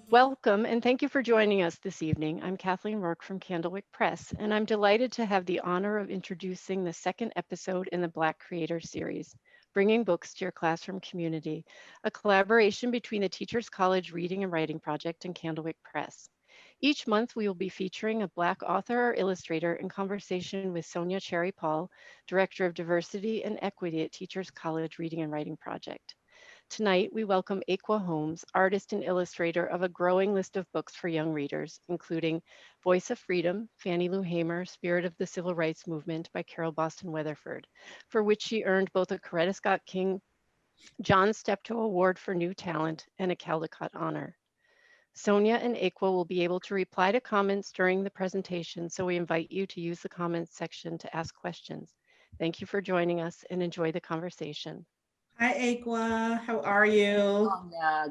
Welcome, and thank you for joining us this evening. I'm Kathleen Rourke from Candlewick Press, and I'm delighted to have the honor of introducing the second episode in the Black Creator Series, Bringing Books to Your Classroom Community, a collaboration between the Teachers College Reading and Writing Project and Candlewick Press. Each month, we will be featuring a Black author or illustrator in conversation with Sonja Cherry-Paul, Director of Diversity and Equity at Teachers College Reading and Writing Project. Tonight, we welcome Ekua Holmes, artist and illustrator of a growing list of books for young readers, including Voice of Freedom, Fannie Lou Hamer, Spirit of the Civil Rights Movement by Carole Boston Weatherford, for which she earned both a Coretta Scott King John Steptoe Award for New Talent and a Caldecott Honor. Sonja and Ekua will be able to reply to comments during the presentation, so we invite you to use the comments section to ask questions. Thank you for joining us and enjoy the conversation. Hi, Ekua. How are you?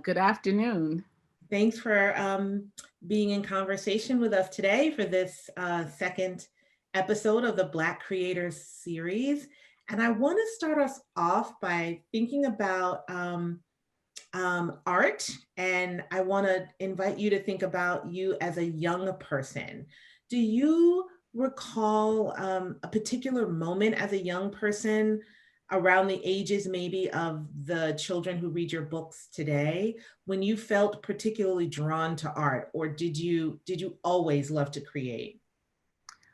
Good afternoon. Thanks for being in conversation with us today for this second episode of the Black Creators series. And I want to start us off by thinking about art. And I want to invite you to think about you as a young person. Do you recall a particular moment as a young person around the ages maybe of the children who read your books today when you felt particularly drawn to art, or did you always love to create?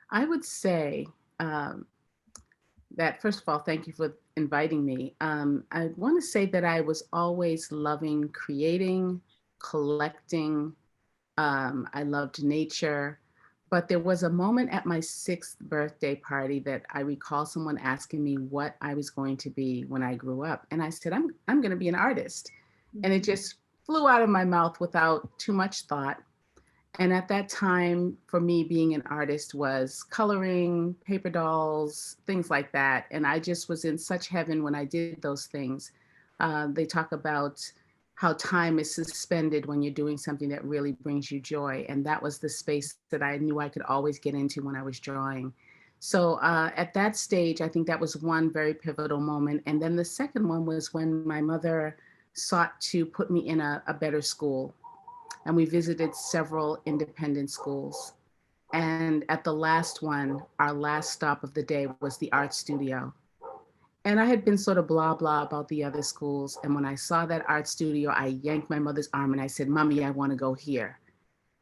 I would say that, first of all, thank you for inviting me. I want to say that I was always loving creating, collecting. I loved nature. But there was a moment at my 6th birthday party that I recall someone asking me what I was going to be when I grew up. And I said, I'm going to be an artist. And it just flew out of my mouth without too much thought. And at that time, for me, being an artist was coloring, paper dolls, things like that. And I just was in such heaven when I did those things. They talk about how time is suspended when you're doing something that really brings you joy. And that was the space that I knew I could always get into when I was drawing. So at that stage, I think that was one very pivotal moment. And then the second one was when my mother sought to put me in a better school. And we visited several independent schools. And at the last one, our last stop of the day was the art studio. And I had been sort of blah, blah about the other schools. And when I saw that art studio, I yanked my mother's arm and I said, Mommy, I want to go here.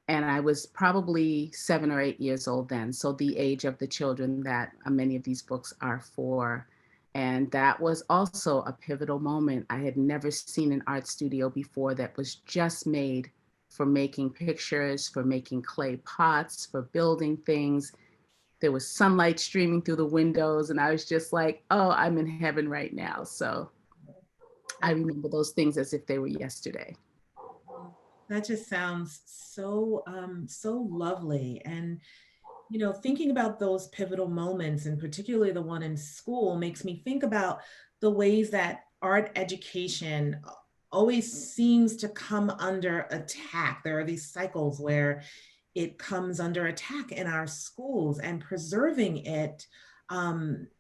And I was probably 7 or 8 years old then. So the age of the children that many of these books are for. And that was also a pivotal moment. I had never seen an art studio before that was just made for making pictures, for making clay pots, for building things. There was sunlight streaming through the windows, and I was just like, oh, I'm in heaven right now. So I remember those things as if they were yesterday. That just sounds so so lovely. And you know, thinking about those pivotal moments, and particularly the one in school, makes me think about the ways that art education always seems to come under attack. There are these cycles where it comes under attack in our schools, and preserving it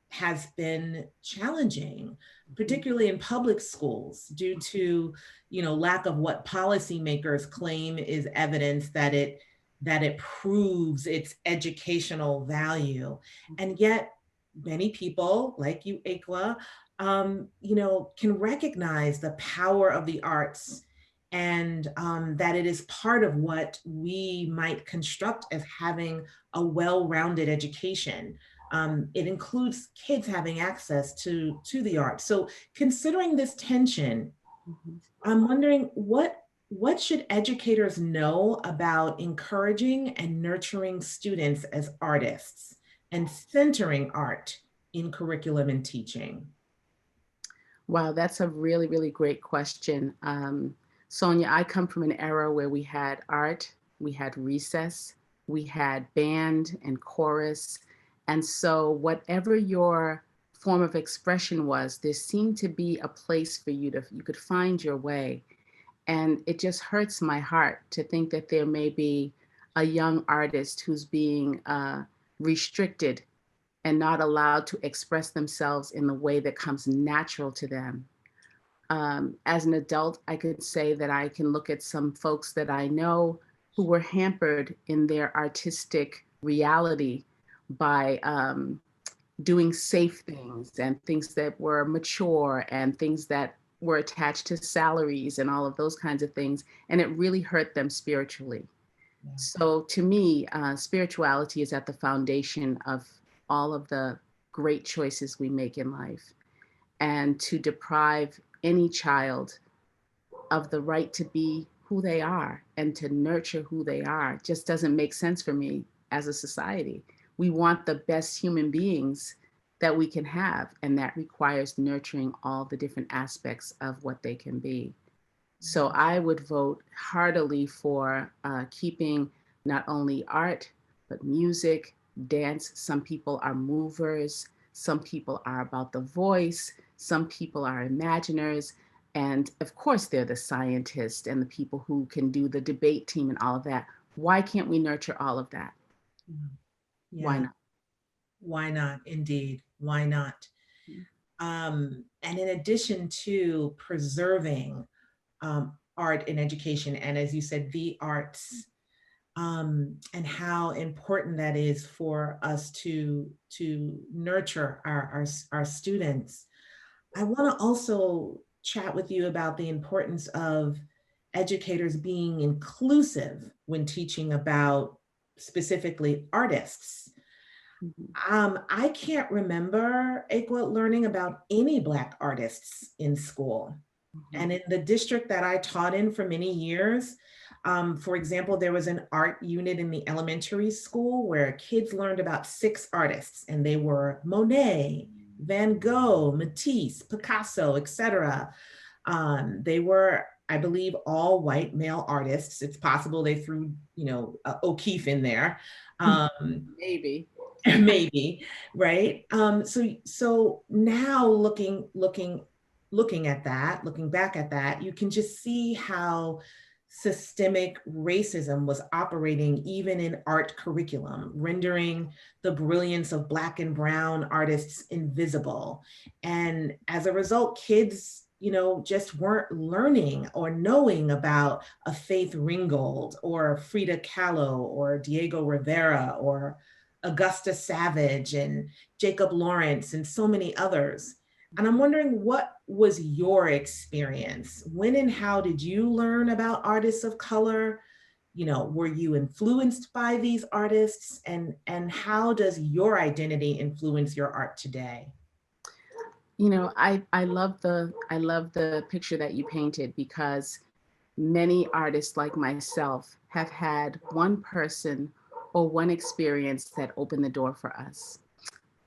has been challenging, particularly in public schools, due to, you know, lack of what policymakers claim is evidence that it proves its educational value. And yet many people like you, Ekua, you know, can recognize the power of the arts, and that it is part of what we might construct as having a well-rounded education. It includes kids having access to the arts. So considering this tension, I'm wondering what should educators know about encouraging and nurturing students as artists and centering art in curriculum and teaching? Wow, that's a really, really great question. Sonja, I come from an era where we had art, we had recess, we had band and chorus. And so whatever your form of expression was, there seemed to be a place for you you could find your way. And it just hurts my heart to think that there may be a young artist who's being restricted and not allowed to express themselves in the way that comes natural to them. As an adult, I could say that I can look at some folks that I know who were hampered in their artistic reality by doing safe things and things that were mature and things that were attached to salaries and all of those kinds of things. And it really hurt them spiritually. Yeah. So to me, spirituality is at the foundation of all of the great choices we make in life. And to deprive any child of the right to be who they are and to nurture who they are just doesn't make sense for me as a society. We want the best human beings that we can have, and that requires nurturing all the different aspects of what they can be. So I would vote heartily for keeping not only art, but music, dance. Some people are movers, some people are about the voice, some people are imaginers, and of course they're the scientists and the people who can do the debate team and all of that. Why can't we nurture all of that? Why Yeah. not? Why not? Indeed. Why not? And in addition to preserving art in education, and as you said, the arts, and how important that is for us to nurture our students, I want to also chat with you about the importance of educators being inclusive when teaching about specifically artists. I can't remember, Ekua, learning about any Black artists in school. And in the district that I taught in for many years, for example, there was an art unit in the elementary school where kids learned about 6 artists, and they were Monet, Van Gogh, Matisse, Picasso, etc. They were, I believe, all white male artists. It's possible they threw, O'Keeffe in there. Maybe. Maybe, right? So now looking at that, looking back at that, you can just see how systemic racism was operating even in art curriculum, rendering the brilliance of Black and brown artists invisible. And as a result, kids, just weren't learning or knowing about a Faith Ringgold or Frida Kahlo or Diego Rivera or Augusta Savage and Jacob Lawrence and so many others. And I'm wondering, what was your experience? When and how did you learn about artists of color? Were you influenced by these artists? And how does your identity influence your art today? I love the picture that you painted, because many artists like myself have had one person or one experience that opened the door for us.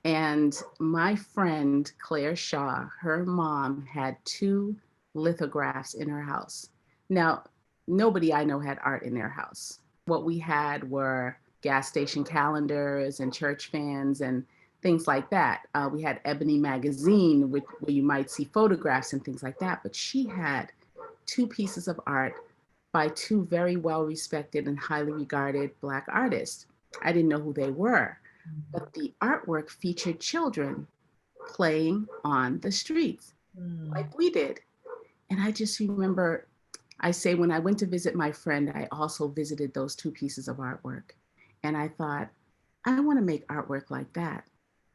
And my friend Claire Shaw, her mom had 2 lithographs in her house. Now, nobody I know had art in their house. What we had were gas station calendars and church fans and things like that. We had Ebony magazine, where you might see photographs and things like that. But she had 2 pieces of art by 2 very well respected and highly regarded Black artists. I didn't know who they were, but the artwork featured children playing on the streets like we did. And I just remember, I say, when I went to visit my friend, I also visited those 2 pieces of artwork. And I thought, I want to make artwork like that.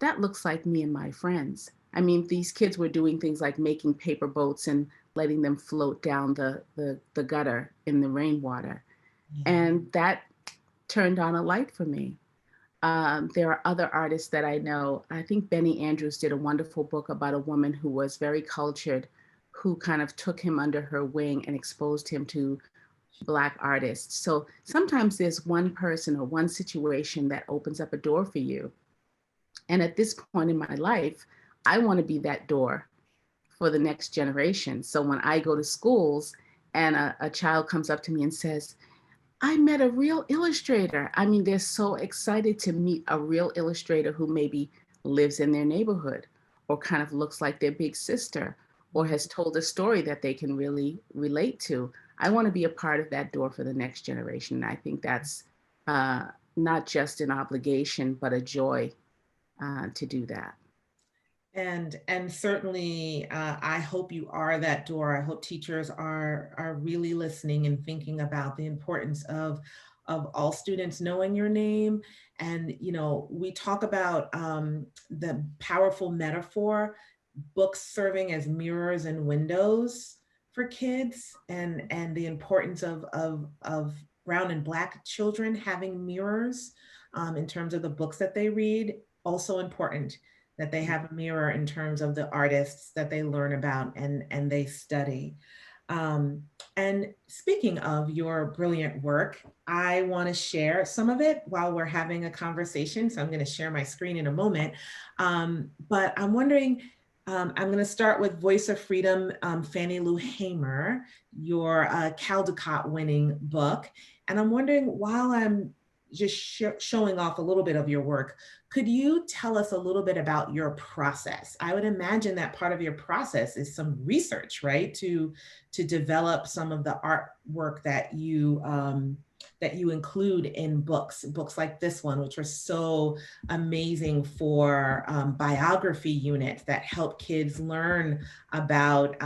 That looks like me and my friends. I mean, these kids were doing things like making paper boats and letting them float down the gutter in the rainwater. And that turned on a light for me. There are other artists that I know. I think Benny Andrews did a wonderful book about a woman who was very cultured, who kind of took him under her wing and exposed him to Black artists. So sometimes there's one person or one situation that opens up a door for you. And at this point in my life, I want to be that door for the next generation. So when I go to schools and a child comes up to me and says, I met a real illustrator. I mean, they're so excited to meet a real illustrator who maybe lives in their neighborhood or kind of looks like their big sister or has told a story that they can really relate to. I want to be a part of that door for the next generation. And I think that's not just an obligation, but a joy to do that. And certainly, I hope you are that door. I hope teachers are really listening and thinking about the importance of all students knowing your name. And we talk about the powerful metaphor, books serving as mirrors and windows for kids, and the importance of brown and black children having mirrors in terms of the books that they read. Also important that they have a mirror in terms of the artists that they learn about and they study. Um, and speaking of your brilliant work, I want to share some of it while we're having a conversation. So I'm going to share my screen in a moment. But I'm wondering, I'm going to start with Voice of Freedom, Fannie Lou Hamer, your Caldecott winning book. And I'm wondering, while I'm just showing off a little bit of your work, could you tell us a little bit about your process? I would imagine that part of your process is some research, right? To develop some of the artwork that you include in books like this one, which are so amazing for biography units that help kids learn about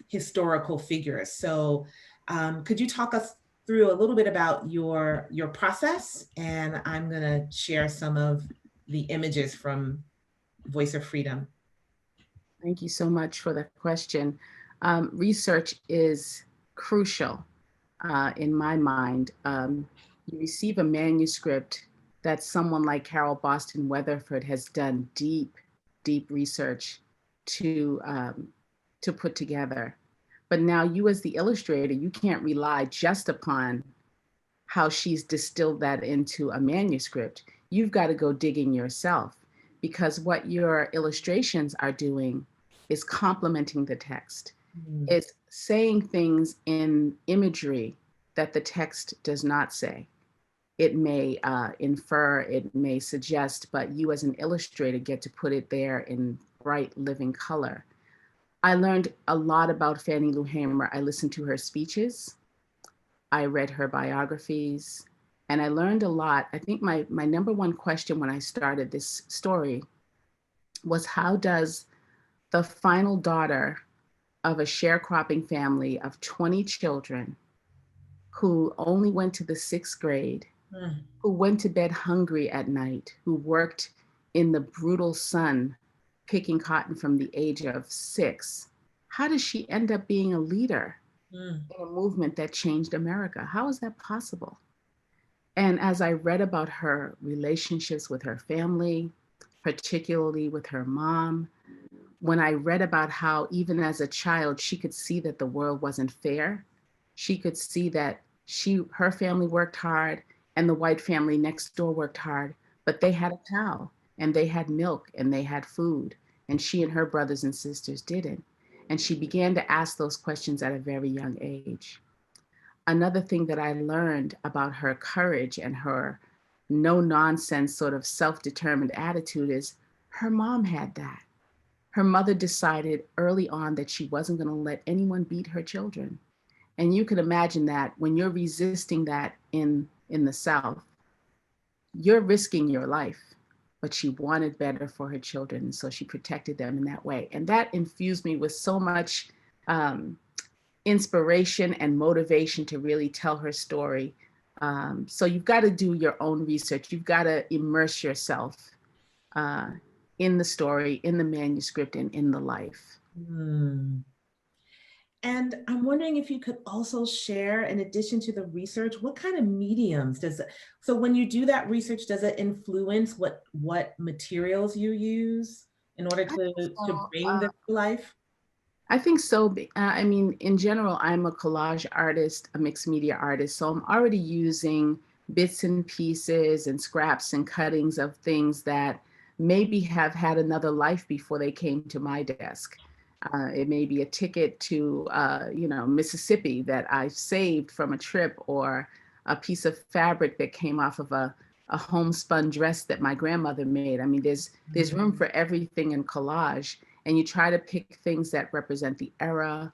historical figures. So could you talk us through a little bit about your process, and I'm going to share some of the images from Voice of Freedom. Thank you so much for the question. Research is crucial in my mind. You receive a manuscript that someone like Carole Boston Weatherford has done deep research to put together. But now you as the illustrator, you can't rely just upon how she's distilled that into a manuscript. You've got to go digging yourself, because what your illustrations are doing is complementing the text. It's saying things in imagery that the text does not say. It may infer, it may suggest, but you as an illustrator get to put it there in bright living color. I learned a lot about Fannie Lou Hamer. I listened to her speeches, I read her biographies, and I learned a lot. I think my number one question when I started this story was, how does the final daughter of a sharecropping family of 20 children who only went to the 6th grade, who went to bed hungry at night, who worked in the brutal sun picking cotton from the age of 6, how does she end up being a leader in a movement that changed America? How is that possible? And as I read about her relationships with her family, particularly with her mom, when I read about how even as a child, she could see that the world wasn't fair, she could see that her family worked hard and the white family next door worked hard, but they had a cow and they had milk and they had food, and she and her brothers and sisters didn't. And she began to ask those questions at a very young age. Another thing that I learned about her courage and her no nonsense sort of self-determined attitude is her mom had that. Her mother decided early on that she wasn't going to let anyone beat her children. And you can imagine that when you're resisting that in the South, you're risking your life. But she wanted better for her children, and so she protected them in that way. And that infused me with so much inspiration and motivation to really tell her story. So you've got to do your own research. You've got to immerse yourself in the story, in the manuscript, and in the life. And I'm wondering if you could also share, in addition to the research, what kind of mediums does it, so when you do that research, does it influence what materials you use in order to bring this to life? I think so. I mean, in general, I'm a collage artist, a mixed media artist, so I'm already using bits and pieces and scraps and cuttings of things that maybe have had another life before they came to my desk. It may be a ticket to, Mississippi that I saved from a trip, or a piece of fabric that came off of a homespun dress that my grandmother made. I mean, there's room for everything in collage, and you try to pick things that represent the era,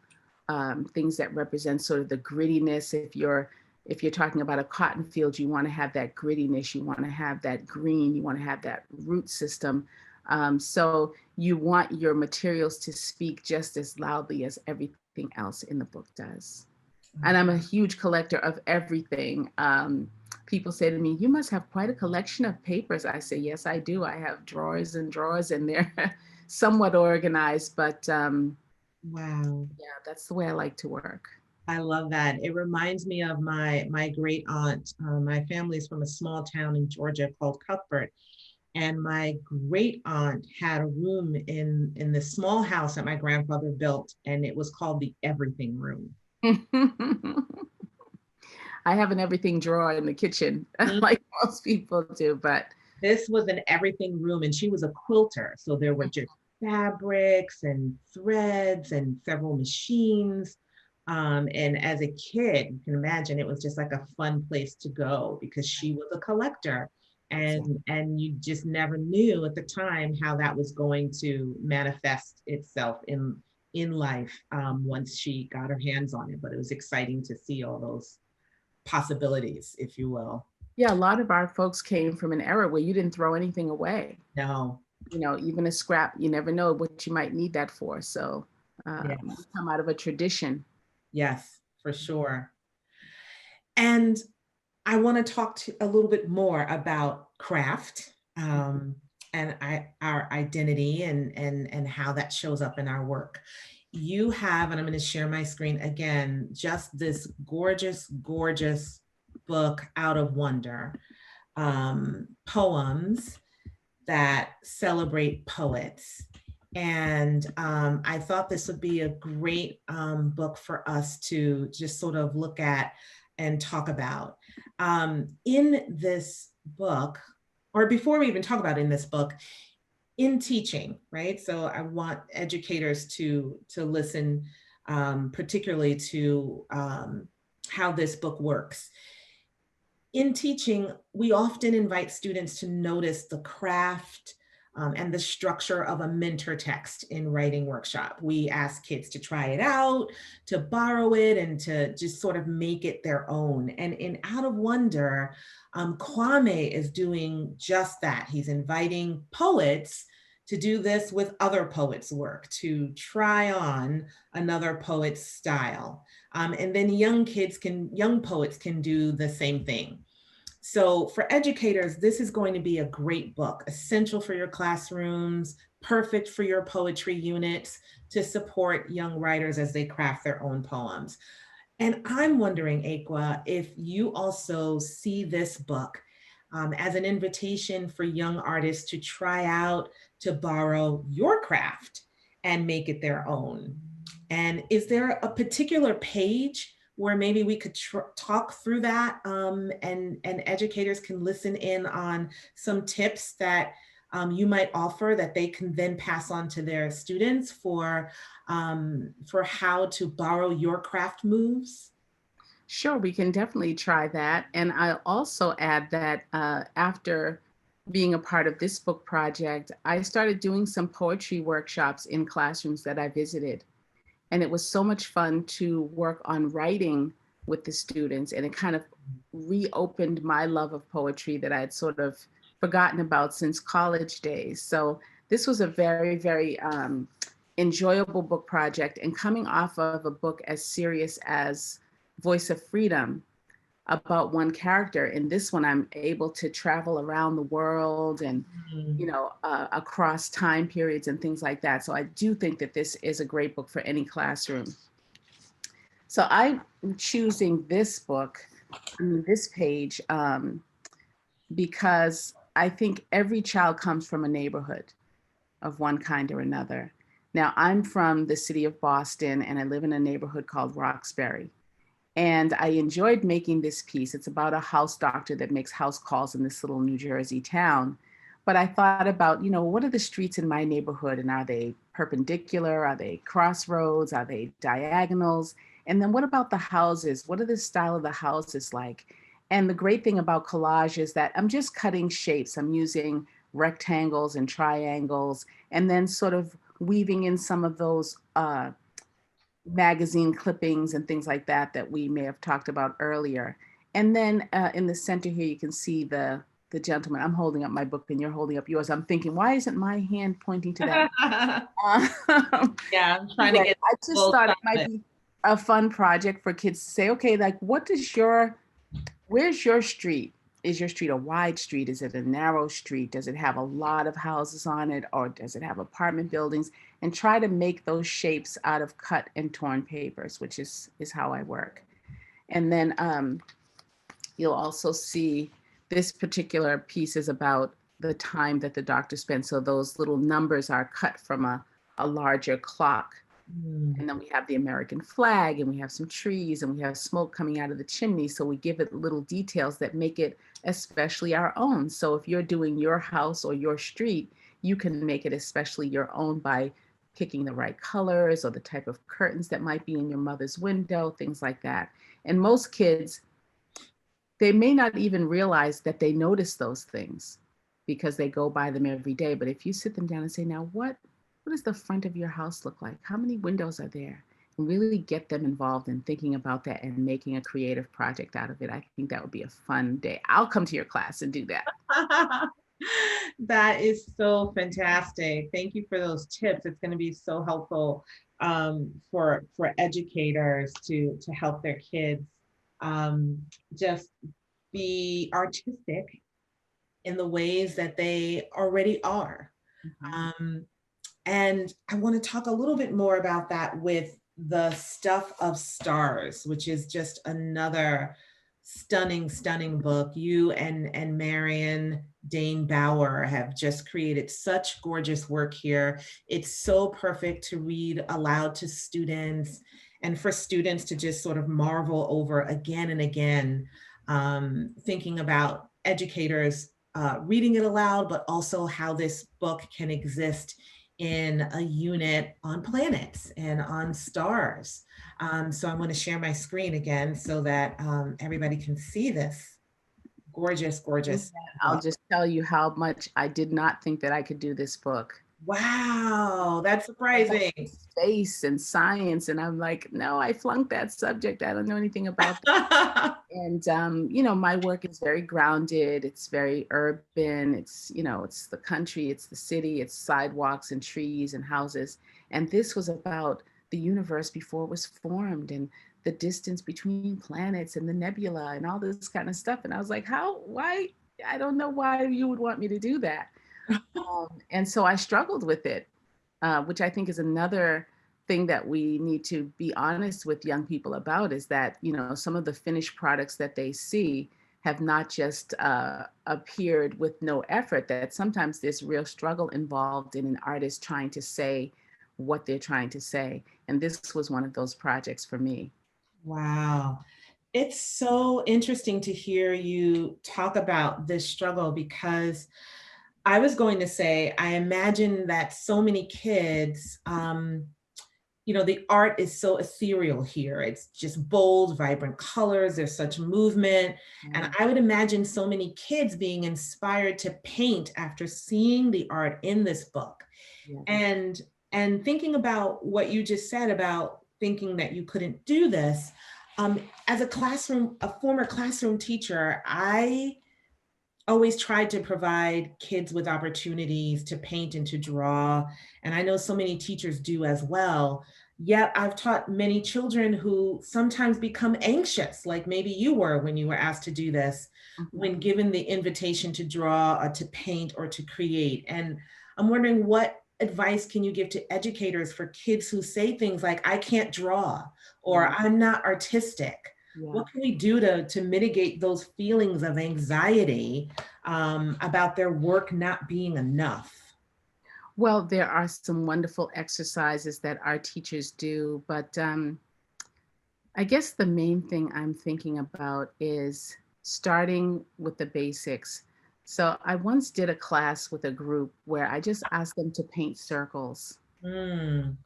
things that represent sort of the grittiness. If you're if you're talking about a cotton field, you want to have that grittiness, you want to have that green, you want to have that root system. So you want your materials to speak just as loudly as everything else in the book does. And I'm a huge collector of everything. People say to me, "You must have quite a collection of papers." I say, "Yes, I do. I have drawers and drawers, and they're somewhat organized, but Wow. yeah, that's the way I like to work." I love that. It reminds me of my great aunt. My family is from a small town in Georgia called Cuthbert, and my great aunt had a room in this small house that my grandfather built, and it was called the Everything Room. I have an everything drawer in the kitchen, Mm. like most people do, but This was an everything room, and she was a quilter, so there were just fabrics and threads and several machines. And as a kid, you can imagine it was just like a fun place to go because she was a collector. And you just never knew at the time how that was going to manifest itself in life once she got her hands on it. But it was exciting to see all those possibilities, if you will. yeah, a lot of our folks came from an era where you didn't throw anything away. No, You know, even a scrap, you never know what you might need that for. So we yes, come out of a tradition. yes, for sure. And I want to talk to a little bit more about craft and our identity and how that shows up in our work. You have, and I'm going to share my screen again, just this gorgeous, gorgeous book, Out of Wonder, poems that celebrate poets. And I thought this would be a great book for us to just sort of look at and talk about. In this book, or before we even talk about in this book, in teaching, right? So I want educators to listen, particularly to how this book works. In teaching, we often invite students to notice the craft and the structure of a mentor text in writing workshop. We ask kids to try it out, to borrow it, and to just sort of make it their own. And in Out of Wonder, Kwame is doing just that. He's inviting poets to do this with other poets' work, to try on another poet's style. And then young poets can do the same thing. So for educators, this is going to be a great book, essential for your classrooms, perfect for your poetry units to support young writers as they craft their own poems. And I'm wondering, Ekua, if you also see this book as an invitation for young artists to try out, to borrow your craft and make it their own. And is there a particular page where maybe we could talk through that and educators can listen in on some tips that you might offer that they can then pass on to their students for how to borrow your craft moves? Sure, we can definitely try that. And I'll also add that after being a part of this book project, I started doing some poetry workshops in classrooms that I visited. And it was so much fun to work on writing with the students. And it kind of reopened my love of poetry that I had sort of forgotten about since college days. So this was a very, very enjoyable book project. And coming off of a book as serious as Voice of Freedom, about one character. In this one, I'm able to travel around the world and, Mm. across time periods and things like that. So I do think that this is a great book for any classroom. So I'm choosing this book, this page, because I think every child comes from a neighborhood of one kind or another. Now, I'm from the city of Boston, and I live in a neighborhood called Roxbury. And I enjoyed making this piece. It's about a house doctor that makes house calls in this little New Jersey town. But I thought about, what are the streets in my neighborhood? And are they perpendicular? Are they crossroads? Are they diagonals? And then what about the houses? What are the style of the houses like? And the great thing about collage is that I'm just cutting shapes. I'm using rectangles and triangles, and then sort of weaving in some of those magazine clippings and things like that that we may have talked about earlier. And then in the center here, you can see the gentleman. I'm holding up my book and you're holding up yours. I'm thinking, why isn't my hand pointing to that? Yeah, I'm trying to get I just both thought it might sides. be a fun project for kids to say, okay, like where's your street? Is your street a wide street? Is it a narrow street? Does it have a lot of houses on it, or does it have apartment buildings? And try to make those shapes out of cut and torn papers, which is how I work. And then you'll also see this particular piece is about the time that the doctor spent. So those little numbers are cut from a larger clock. And then we have the American flag, and we have some trees, and we have smoke coming out of the chimney. So we give it little details that make it especially our own. So if you're doing your house or your street, you can make it especially your own by picking the right colors or the type of curtains that might be in your mother's window, things like that. And most kids, they may not even realize that they notice those things because they go by them every day. But if you sit them down and say, now what does the front of your house look like? How many windows are there? And really get them involved in thinking about that and making a creative project out of it. I think that would be a fun day. I'll come to your class and do that. That is so fantastic. Thank you for those tips. It's going to be so helpful for educators to help their kids just be artistic in the ways that they already are. Mhm. And I want to talk a little bit more about that with the Stuff of Stars, which is just another stunning, stunning book. You and Marion Dane Bauer have just created such gorgeous work here. It's so perfect to read aloud to students and for students to just sort of marvel over again and again, thinking about educators reading it aloud, but also how this book can exist in a unit on planets and on stars. So I want to share my screen again so that everybody can see this gorgeous, gorgeous I'll book. just tell you how much I did not think that I could do this book. Wow, that's surprising. Space and science. And I'm like, no, I flunked that subject. I don't know anything about that. And, my work is very grounded. It's very urban. It's the country, it's the city, it's sidewalks and trees and houses. And this was about the universe before it was formed and the distance between planets and the nebula and all this kind of stuff. And I was like, why? I don't know why you would want me to do that. And so I struggled with it, which I think is another thing that we need to be honest with young people about is that, some of the finished products that they see have not just appeared with no effort, that sometimes there's real struggle involved in an artist trying to say what they're trying to say. And this was one of those projects for me. Wow. It's so interesting to hear you talk about this struggle because I was going to say, I imagine that so many kids, the art is so ethereal here. It's just bold, vibrant colors. There's such movement. And I would imagine so many kids being inspired to paint after seeing the art in this book. Yeah. And thinking about what you just said about thinking that you couldn't do this, as a former classroom teacher, I always tried to provide kids with opportunities to paint and to draw. And I know so many teachers do as well. Yet I've taught many children who sometimes become anxious, like maybe you were when you were asked to do this, when given the invitation to draw or to paint or to create. And I'm wondering, what advice can you give to educators for kids who say things like, I can't draw, or I'm not artistic? Yeah. What can we do to mitigate those feelings of anxiety about their work not being enough? Well, there are some wonderful exercises that our teachers do, but I guess the main thing I'm thinking about is starting with the basics. So I once did a class with a group where I just asked them to paint circles. Mm.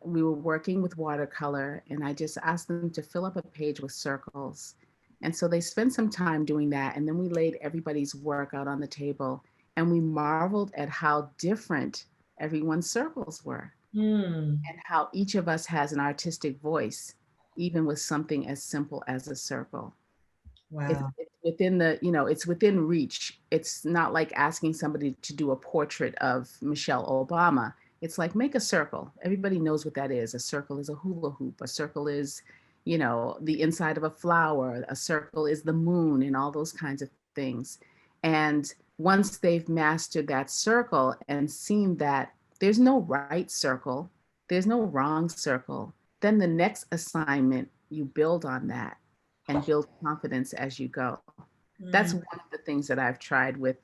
We were working with watercolor, and I just asked them to fill up a page with circles. And so they spent some time doing that, and then we laid everybody's work out on the table, and we marveled at how different everyone's circles were, and how each of us has an artistic voice, even with something as simple as a circle. Wow. It's within the, it's within reach. It's not like asking somebody to do a portrait of Michelle Obama. It's like, make a circle. Everybody knows what that is. A circle is a hula hoop. A circle is, the inside of a flower. A circle is the moon and all those kinds of things. And once they've mastered that circle and seen that there's no right circle, there's no wrong circle, then the next assignment, you build on that and build confidence as you go. That's Mm, one of the things that I've tried with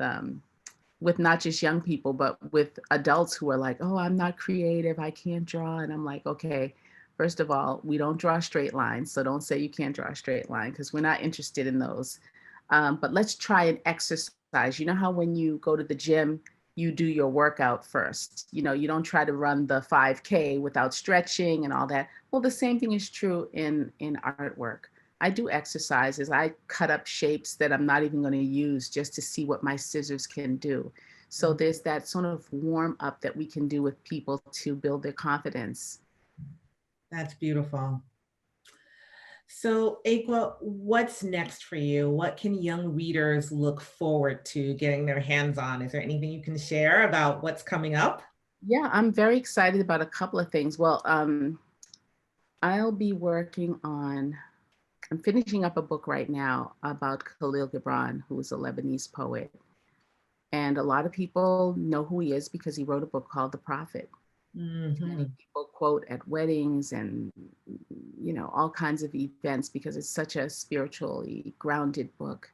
not just young people, but with adults who are like, oh, I'm not creative, I can't draw. And I'm like, okay, first of all, we don't draw straight lines. So don't say you can't draw a straight line because we're not interested in those. But let's try an exercise. You know how when you go to the gym, you do your workout first. You don't try to run the 5K without stretching and all that. Well, the same thing is true in artwork. I do exercises. I cut up shapes that I'm not even going to use just to see what my scissors can do. So there's that sort of warm up that we can do with people to build their confidence. that's beautiful. So, Ekua, what's next for you? What can young readers look forward to getting their hands on? Is there anything you can share about what's coming up? Yeah, I'm very excited about a couple of things. Well, I'll be working on, I'm finishing up a book right now about Khalil Gibran, who is a Lebanese poet. And a lot of people know who he is because he wrote a book called The Prophet. Many Hmm. people quote at weddings and, all kinds of events because it's such a spiritually grounded book.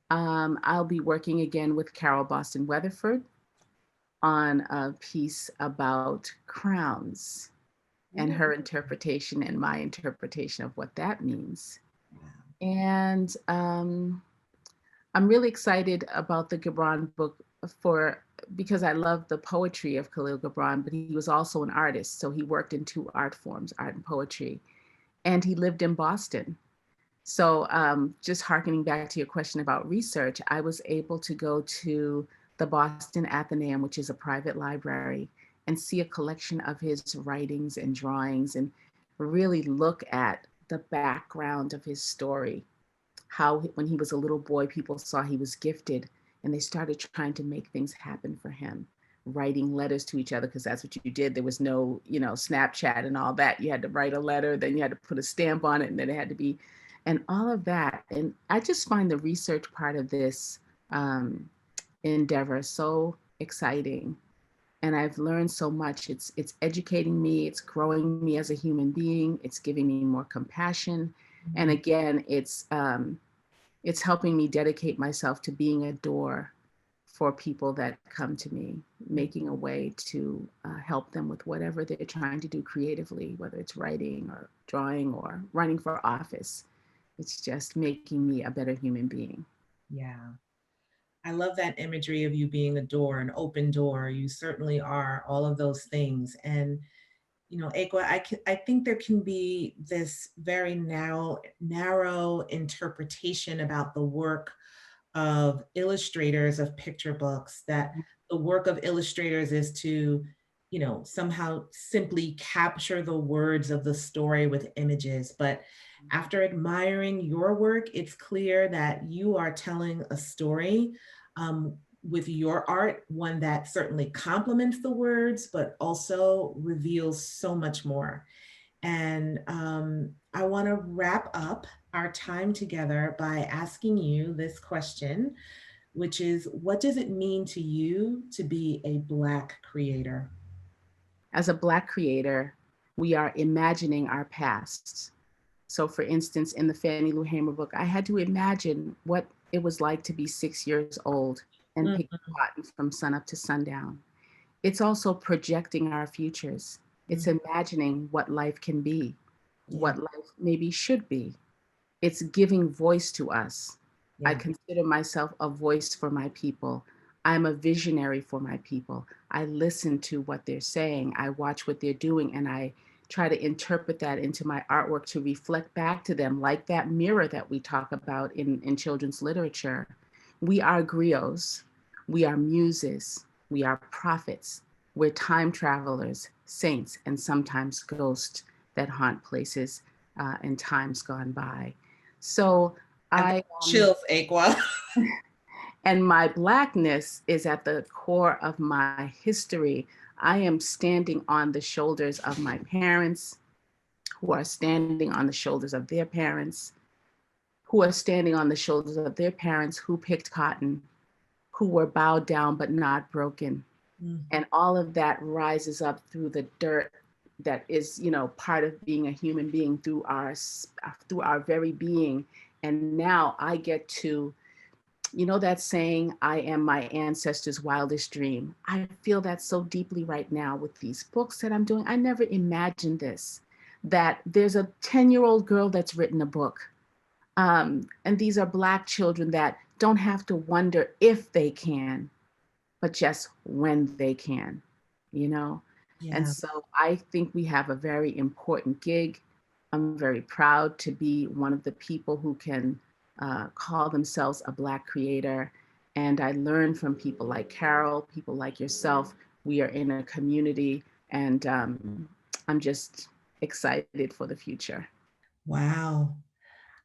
I'll be working again with Carole Boston Weatherford on a piece about crowns and her interpretation and my interpretation of what that means. And I'm really excited about the Gibran book for because I love the poetry of Khalil Gibran, but he was also an artist. So he worked in two art forms, art and poetry, and he lived in Boston. So just harkening back to your question about research, I was able to go to the Boston Athenaeum, which is a private library, and see a collection of his writings and drawings and really look at the background of his story. How when he was a little boy, people saw he was gifted and they started trying to make things happen for him, writing letters to each other because that's what you did. There was no, Snapchat and all that. You had to write a letter, then you had to put a stamp on it, and then it had to be, and all of that. And I just find the research part of this endeavor so exciting. And I've learned so much. It's educating me, it's growing me as a human being, it's giving me more compassion. And again, it's helping me dedicate myself to being a door for people that come to me, making a way to help them with whatever they're trying to do creatively, whether it's writing or drawing or running for office. It's just making me a better human being. Yeah. I love that imagery of you being a door, an open door. You certainly are all of those things. And, Ekwa, I think there can be this very narrow interpretation about the work of illustrators of picture books, that the work of illustrators is to, somehow simply capture the words of the story with images. But after admiring your work, it's clear that you are telling a story with your art, one that certainly complements the words, but also reveals so much more. And I want to wrap up our time together by asking you this question, which is, what does it mean to you to be a Black creator? As a Black creator, we are imagining our pasts. So, for instance, in the Fannie Lou Hamer book, I had to imagine what it was like to be 6 years old and Mm, pick cotton from sunup to sundown. It's also projecting our futures. It's mm, imagining what life can be, yeah, what life maybe should be. It's giving voice to us. I yeah. consider myself a voice for my people. I'm a visionary for my people. I listen to what they're saying. I watch what they're doing, and I try to interpret that into my artwork to reflect back to them, like that mirror that we talk about in children's literature. We are griots. We are muses. We are prophets. We're time travelers, saints, and sometimes ghosts that haunt places in times gone by. So And I chills, Ekua. and my Blackness is at the core of my history. I am standing on the shoulders of my parents, who are standing on the shoulders of their parents, who are standing on the shoulders of their parents who picked cotton, who were bowed down but not broken. And all of that rises up through the dirt that is, part of being a human being through our very being. And now I get to, that saying, I am my ancestors' wildest dream. I feel that so deeply right now with these books that I'm doing. I never imagined this, that there's a 10-year-old girl that's written a book. And these are Black children that don't have to wonder if they can, but just when they can, you know? And Yeah. so I think we have a very important gig. I'm very proud to be one of the people who can call themselves a Black creator. And I learn from people like Carole, people like yourself. We are in a community, and I'm just excited for the future. Wow.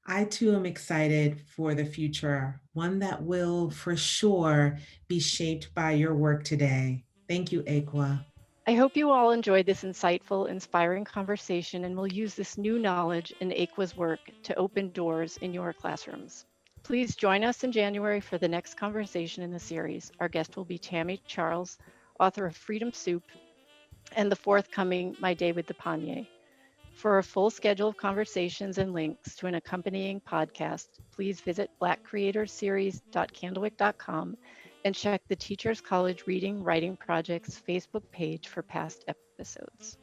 I too am excited for the future, one that will for sure be shaped by your work today. Thank you, Ekua. I hope you all enjoyed this insightful, inspiring conversation and will use this new knowledge in Aqua's work to open doors in your classrooms. Please join us in January for the next conversation in the series. Our guest will be Tammy Charles, author of Freedom Soup and the forthcoming My Day with the Panye. For a full schedule of conversations and links to an accompanying podcast, please visit blackcreatorseries.candlewick.com and check the Teachers College Reading Writing Project's Facebook page for past episodes.